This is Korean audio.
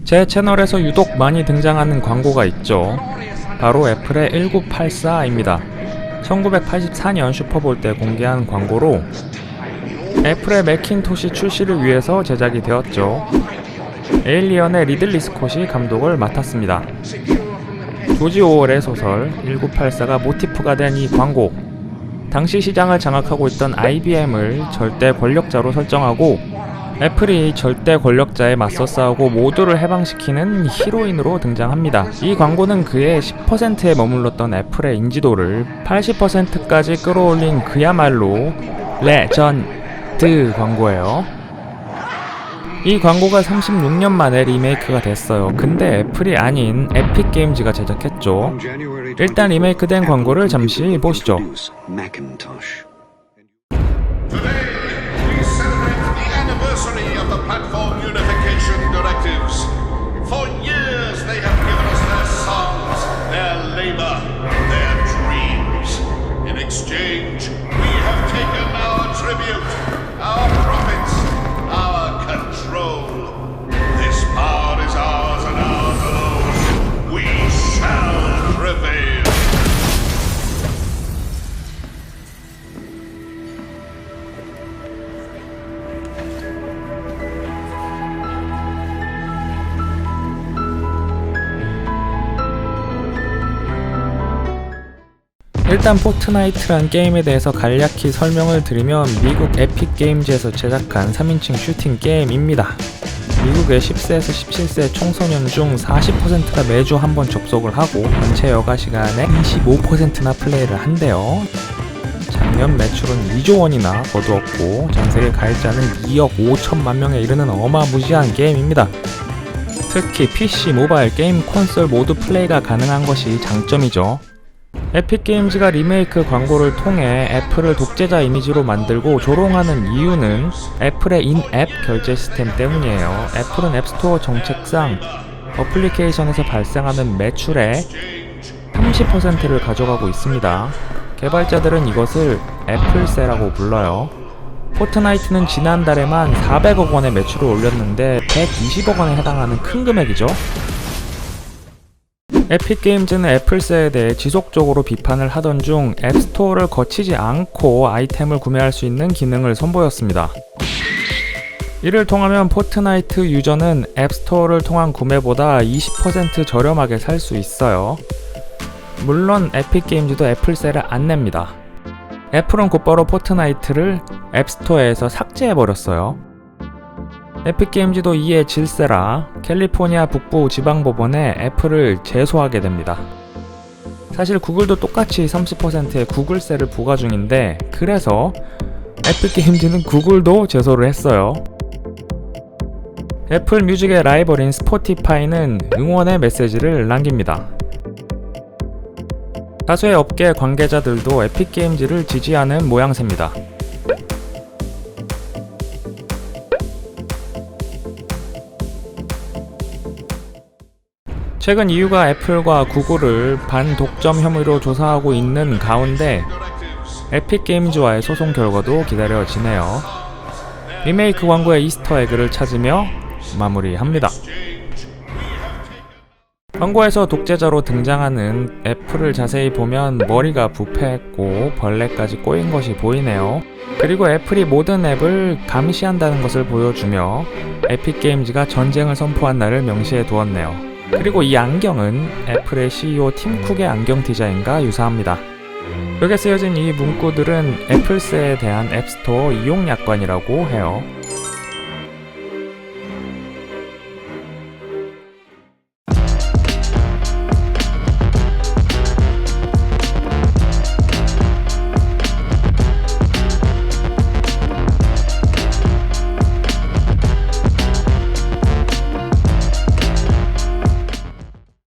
제 채널에서 유독 많이 등장하는 광고가 있죠. 바로 애플의 1984입니다. 1984년 슈퍼볼 때 공개한 광고로 애플의 매킨토시 출시를 위해서 제작이 되었죠. 에일리언의 리들리 스콧이 감독을 맡았습니다. 조지 오웰의 소설 1984가 모티프가 된 이 광고, 당시 시장을 장악하고 있던 IBM을 절대 권력자로 설정하고 애플이 절대 권력자에 맞서 싸우고 모두를 해방시키는 히로인으로 등장합니다. 이 광고는 그의 10%에 머물렀던 애플의 인지도를 80%까지 끌어올린 그야말로 레전드 광고예요. 이 광고가 36년 만에 리메이크가 됐어요. 근데 애플이 아닌 에픽게임즈가 제작했죠. 일단 리메이크된 광고를 잠시 보시죠. Platform unification directives. For years they have given us their songs, their labor, their dreams. In exchange, we have taken our tribute, our profits, our control. This power is ours and ours alone. We shall prevail. 일단 포트나이트란 게임에 대해서 간략히 설명을 드리면 미국 에픽게임즈에서 제작한 3인칭 슈팅 게임입니다. 미국의 10세에서 17세 청소년 중 40%가 매주 한 번 접속을 하고 전체 여가 시간의 25%나 플레이를 한대요. 작년 매출은 2조 원이나 거두었고 전세계 가입자는 2억 5천만 명에 이르는 어마무시한 게임입니다. 특히 PC, 모바일, 게임 콘솔 모두 플레이가 가능한 것이 장점이죠. 에픽게임즈가 리메이크 광고를 통해 애플을 독재자 이미지로 만들고 조롱하는 이유는 애플의 인앱 결제 시스템 때문이에요. 애플은 앱스토어 정책상 어플리케이션에서 발생하는 매출의 30%를 가져가고 있습니다. 개발자들은 이것을 애플세라고 불러요. 포트나이트는 지난달에만 400억 원의 매출을 올렸는데 120억 원에 해당하는 큰 금액이죠. 에픽게임즈는 애플세에 대해 지속적으로 비판을 하던 중 앱스토어를 거치지 않고 아이템을 구매할 수 있는 기능을 선보였습니다. 이를 통하면 포트나이트 유저는 앱스토어를 통한 구매보다 20% 저렴하게 살 수 있어요. 물론 에픽게임즈도 애플세를 안 냅니다. 애플은 곧바로 포트나이트를 앱스토어에서 삭제해버렸어요. 에픽게임즈도 이에 질세라 캘리포니아 북부 지방법원에 애플을 제소하게 됩니다. 사실 구글도 똑같이 30%의 구글세를 부과 중인데 그래서 에픽게임즈는 구글도 제소를 했어요. 애플 뮤직의 라이벌인 스포티파이는 응원의 메시지를 남깁니다. 다수의 업계 관계자들도 에픽게임즈를 지지하는 모양새입니다. 최근 EU가 애플과 구글을 반독점 혐의로 조사하고 있는 가운데 에픽게임즈와의 소송 결과도 기다려지네요. 리메이크 광고의 이스터에그를 찾으며 마무리합니다. 광고에서 독재자로 등장하는 애플을 자세히 보면 머리가 부패했고 벌레까지 꼬인 것이 보이네요. 그리고 애플이 모든 앱을 감시한다는 것을 보여주며 에픽게임즈가 전쟁을 선포한 날을 명시해 두었네요. 그리고 이 안경은 애플의 CEO 팀 쿡의 안경 디자인과 유사합니다. 벽에 쓰여진 이 문구들은 애플세에 대한 앱스토어 이용 약관이라고 해요.